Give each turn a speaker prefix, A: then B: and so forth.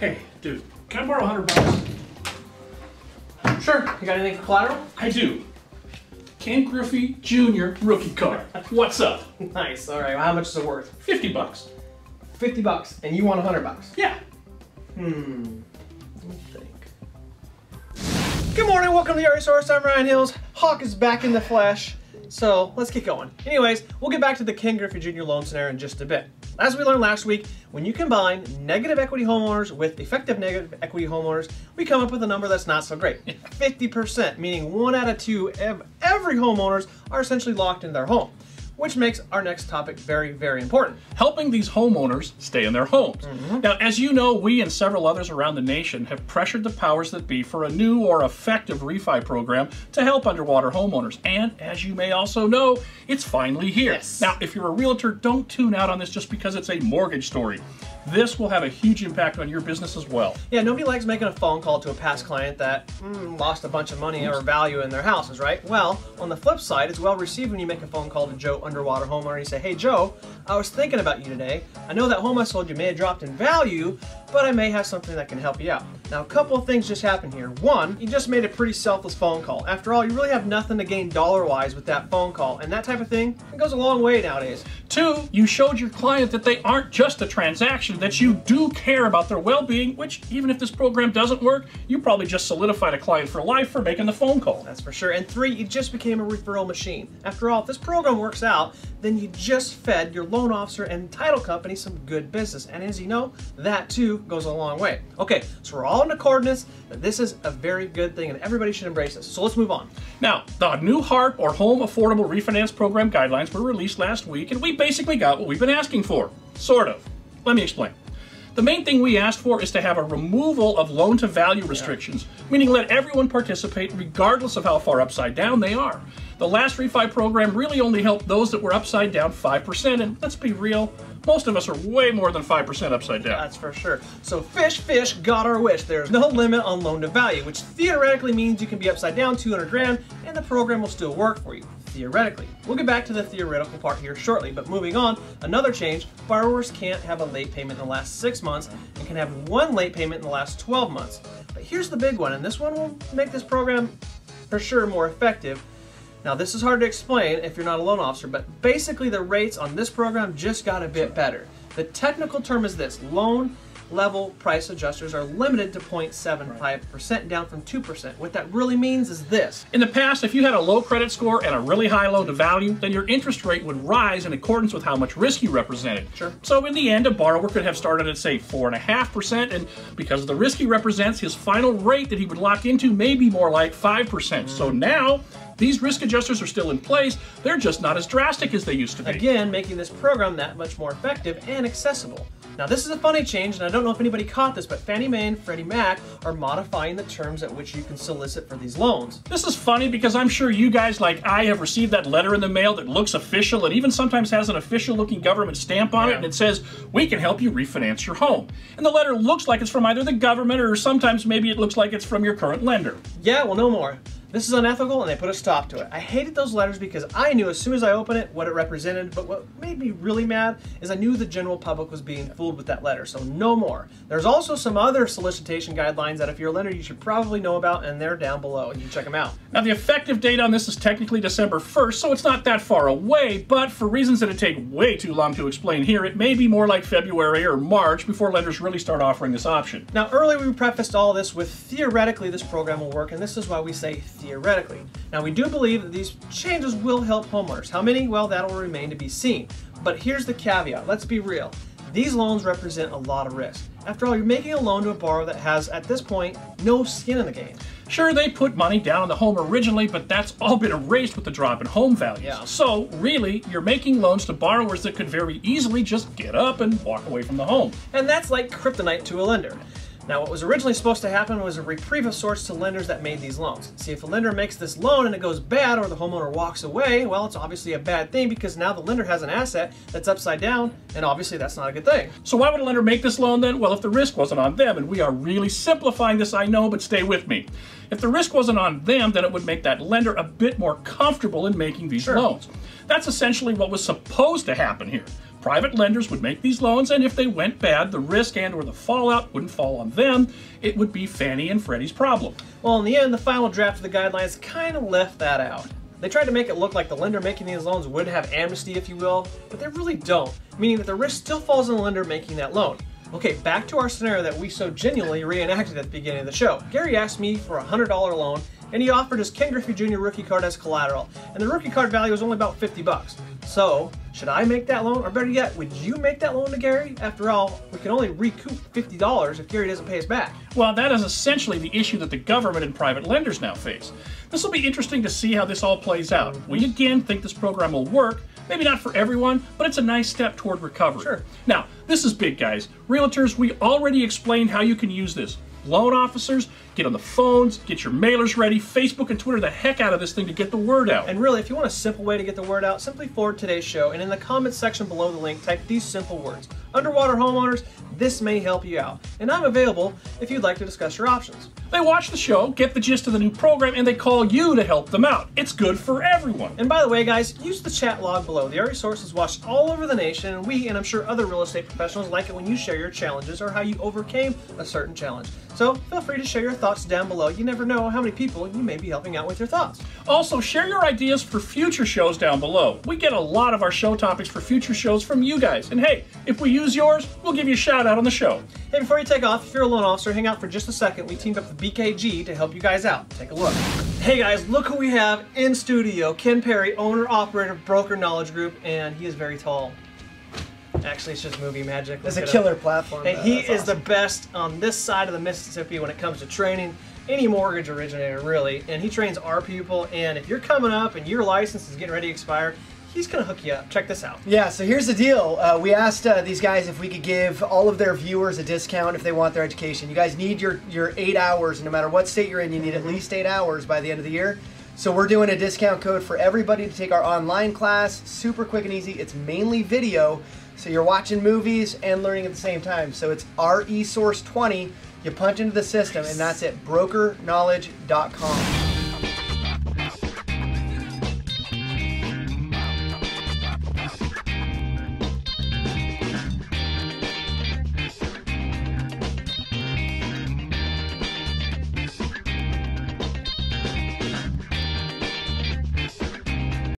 A: Hey, dude, can I borrow $100?
B: Sure. You got anything for collateral?
A: I do. Ken Griffey Jr. rookie card. What's up?
B: Nice. All right. Well, how much is it worth?
A: $50.
B: $50, and you want $100?
A: Yeah.
B: Let me think. Good morning. Welcome to the Art Source. I'm Ryan Hills. Hawk is back in the flesh. So let's get going. Anyways, we'll get back to the Ken Griffey Jr. loan scenario in just a bit. As we learned last week, when you combine negative equity homeowners with effective negative equity homeowners, we come up with a number that's not so great. 50%, meaning 1 out of 2 of every homeowners are essentially locked in their home, which makes our next topic very, very important.
A: Helping these homeowners stay in their homes. Now, as you know, we and several others around the nation have pressured the powers that be for a new or effective refi program to help underwater homeowners. And as you may also know, it's finally here.
B: Yes.
A: Now, if you're a realtor, don't tune out on this just because it's a mortgage story. This will have a huge impact on your business as well.
B: Yeah, nobody likes making a phone call to a past client that lost a bunch of money or value in their houses, right? Well, on the flip side, it's well received when you make a phone call to Joe Underwater Homeowner and you say, hey Joe, I was thinking about you today. I know that home I sold you may have dropped in value, but I may have something that can help you out. Now, a couple of things just happened here. One, you just made a pretty selfless phone call. After all, you really have nothing to gain dollar-wise with that phone call, and that type of thing, it goes a long way nowadays.
A: 2, you showed your client that they aren't just a transaction, that you do care about their well-being, which even if this program doesn't work, you probably just solidified a client for life for making the phone call.
B: That's for sure. And 3, you just became a referral machine. After all, if this program works out, then you just fed your loan officer and title company some good business. And as you know, that too goes a long way. Okay, so we're all in accordance that this is a very good thing and everybody should embrace this. So let's move on.
A: Now, the new HARP or Home Affordable Refinance Program guidelines were released last week, and we basically got what we've been asking for. Sort of. Let me explain. The main thing we asked for is to have a removal of loan-to-value restrictions, meaning let everyone participate regardless of how far upside down they are. The last refi program really only helped those that were upside down 5%, and let's be real, most of us are way more than 5% upside down.
B: That's for sure. So fish, got our wish. There's no limit on loan-to-value, which theoretically means you can be upside down 200 grand and the program will still work for you. Theoretically. We'll get back to the theoretical part here shortly, but moving on, another change, borrowers can't have a late payment in the last 6 months and can have 1 late payment in the last 12 months. But here's the big one, and this one will make this program for sure more effective. Now this is hard to explain if you're not a loan officer, but basically the rates on this program just got a bit better. The technical term is this: loan level price adjusters are limited to 0.75%, down from 2%. What that really means is this.
A: In the past, if you had a low credit score and a really high loan to value, then your interest rate would rise in accordance with how much risk you represented.
B: Sure.
A: So in the end, a borrower could have started at, say, 4.5%, and because of the risk he represents, his final rate that he would lock into may be more like 5%. So now, these risk adjusters are still in place, they're just not as drastic as they used to be.
B: Again, making this program that much more effective and accessible. Now this is a funny change, and I don't know if anybody caught this, but Fannie Mae and Freddie Mac are modifying the terms at which you can solicit for these loans.
A: This is funny because I'm sure you guys, like I, have received that letter in the mail that looks official and even sometimes has an official looking government stamp on it, and it says, we can help you refinance your home. And the letter looks like it's from either the government or sometimes maybe it looks like it's from your current lender.
B: Yeah, well, no more. This is unethical, and they put a stop to it. I hated those letters because I knew as soon as I opened it what it represented, but what made me really mad is I knew the general public was being fooled with that letter, so no more. There's also some other solicitation guidelines that if you're a lender you should probably know about, and they're down below, and you check them out.
A: Now the effective date on this is technically December 1st, so it's not that far away, but for reasons that would take way too long to explain here, it may be more like February or March before lenders really start offering this option.
B: Now earlier we prefaced all this with theoretically this program will work, and this is why we say theoretically. Now we do believe that these changes will help homeowners. How many? Well, that'll remain to be seen. But here's the caveat. Let's be real. These loans represent a lot of risk. After all, you're making a loan to a borrower that has, at this point, no skin in the game.
A: Sure, they put money down on the home originally, but that's all been erased with the drop in home values.
B: Yeah.
A: So, really, you're making loans to borrowers that could very easily just get up and walk away from the home.
B: And that's like kryptonite to a lender. Now, what was originally supposed to happen was a reprieve of sorts to lenders that made these loans. See, if a lender makes this loan and it goes bad or the homeowner walks away, well, it's obviously a bad thing because now the lender has an asset that's upside down, and obviously that's not a good thing.
A: So why would a lender make this loan then? Well, if the risk wasn't on them, and we are really simplifying this, I know, but stay with me. If the risk wasn't on them, then it would make that lender a bit more comfortable in making these loans. That's essentially what was supposed to happen here. Private lenders would make these loans, and if they went bad, the risk and or the fallout wouldn't fall on them. It would be Fannie and Freddie's problem.
B: Well, in the end, the final draft of the guidelines kind of left that out. They tried to make it look like the lender making these loans would have amnesty, if you will, but they really don't, meaning that the risk still falls on the lender making that loan. Okay, back to our scenario that we so genuinely reenacted at the beginning of the show. Gary asked me for a $100 loan, and he offered his Ken Griffey Jr. rookie card as collateral, and the rookie card value was only about 50 bucks. So, should I make that loan, or better yet, would you make that loan to Gary? After all, we can only recoup $50 if Gary doesn't pay us back.
A: Well, that is essentially the issue that the government and private lenders now face. This will be interesting to see how this all plays out. We again think this program will work. Maybe not for everyone, but it's a nice step toward recovery.
B: Sure.
A: Now, this is big, guys. Realtors, we already explained how you can use this. Loan officers, get on the phones, get your mailers ready, Facebook and Twitter the heck out of this thing to get the word out.
B: And really, if you want a simple way to get the word out, simply forward today's show, and in the comments section below the link, type these simple words. Underwater homeowners, this may help you out. And I'm available if you'd like to discuss your options.
A: They watch the show, get the gist of the new program, and they call you to help them out. It's good for everyone.
B: And by the way, guys, use the chat log below. The RE source is watched all over the nation, and we, and I'm sure other real estate professionals, like it when you share your challenges or how you overcame a certain challenge. So feel free to share your thoughts down below. You never know how many people you may be helping out with your thoughts.
A: Also, share your ideas for future shows down below. We get a lot of our show topics for future shows from you guys. And hey, if we use yours, we'll give you a shout out on the show.
B: Hey, before you take off, if you're a loan officer, hang out for just a second. We teamed up with BKG to help you guys out. Take a look. Hey guys, look who we have in studio. Ken Perry, owner, operator of Broker Knowledge Group, and he is very tall. Actually, it's just movie magic.
C: It's a killer platform.
B: And he is the best on this side of the Mississippi when it comes to training any mortgage originator, really. And he trains our people, and if you're coming up and your license is getting ready to expire, he's going to hook you up. Check this out.
C: Yeah, so here's the deal. We asked these guys if we could give all of their viewers a discount if they want their education. You guys need your 8 hours, and no matter what state you're in, you need at least 8 hours by the end of the year. So we're doing a discount code for everybody to take our online class. Super quick and easy. It's mainly video, so you're watching movies and learning at the same time. So it's RESource20. You punch into the system, and that's at brokerknowledge.com.